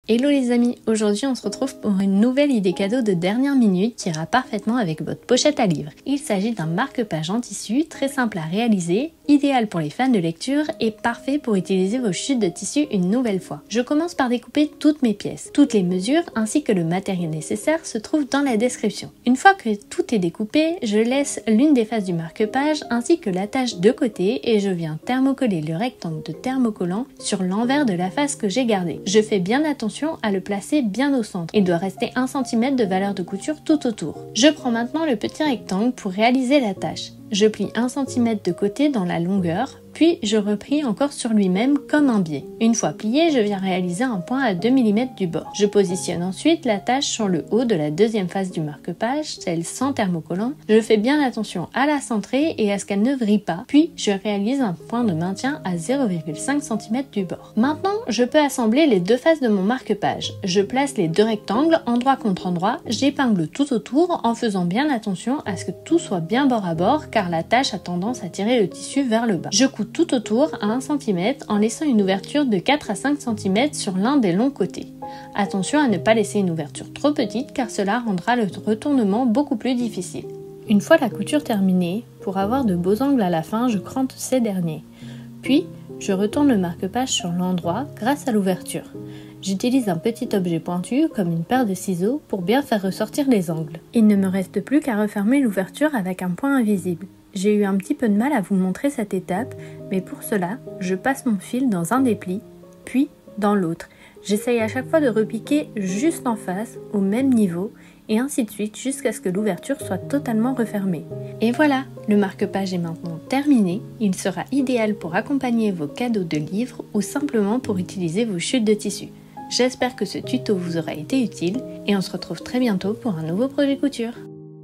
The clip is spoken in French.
Hello les amis, aujourd'hui on se retrouve pour une nouvelle idée cadeau de dernière minute qui ira parfaitement avec votre pochette à livre. Il s'agit d'un marque-page en tissu très simple à réaliser, idéal pour les fans de lecture et parfait pour utiliser vos chutes de tissu une nouvelle fois. Je commence par découper toutes mes pièces. Toutes les mesures ainsi que le matériel nécessaire se trouvent dans la description. Une fois que tout est découpé, je laisse l'une des faces du marque-page ainsi que l'attache de côté et je viens thermocoller le rectangle de thermocollant sur l'envers de la face que j'ai gardée. Je fais bien attention à le placer bien au centre. Il doit rester 1 cm de valeur de couture tout autour. Je prends maintenant le petit rectangle pour réaliser la tâche. Je plie 1 cm de côté dans la longueur, puis je replie encore sur lui-même comme un biais. Une fois plié, je viens réaliser un point à 2 mm du bord. Je positionne ensuite la tâche sur le haut de la deuxième face du marque-page, celle sans thermocollant. Je fais bien attention à la centrer et à ce qu'elle ne vrille pas, puis je réalise un point de maintien à 0,5 cm du bord. Maintenant, je peux assembler les deux faces de mon marque-page. Je place les deux rectangles endroit contre endroit, j'épingle tout autour en faisant bien attention à ce que tout soit bien bord à bord car la tâche a tendance à tirer le tissu vers le bas. Je couds tout autour à 1 cm en laissant une ouverture de 4 à 5 cm sur l'un des longs côtés. Attention à ne pas laisser une ouverture trop petite car cela rendra le retournement beaucoup plus difficile. Une fois la couture terminée, pour avoir de beaux angles à la fin, je crante ces derniers. Puis, je retourne le marque-page sur l'endroit grâce à l'ouverture. J'utilise un petit objet pointu comme une paire de ciseaux pour bien faire ressortir les angles. Il ne me reste plus qu'à refermer l'ouverture avec un point invisible. J'ai eu un petit peu de mal à vous montrer cette étape, mais pour cela, je passe mon fil dans un des plis, puis dans l'autre. J'essaye à chaque fois de repiquer juste en face, au même niveau, et ainsi de suite jusqu'à ce que l'ouverture soit totalement refermée. Et voilà, le marque-page est maintenant terminé. Il sera idéal pour accompagner vos cadeaux de livres ou simplement pour utiliser vos chutes de tissu. J'espère que ce tuto vous aura été utile et on se retrouve très bientôt pour un nouveau projet couture.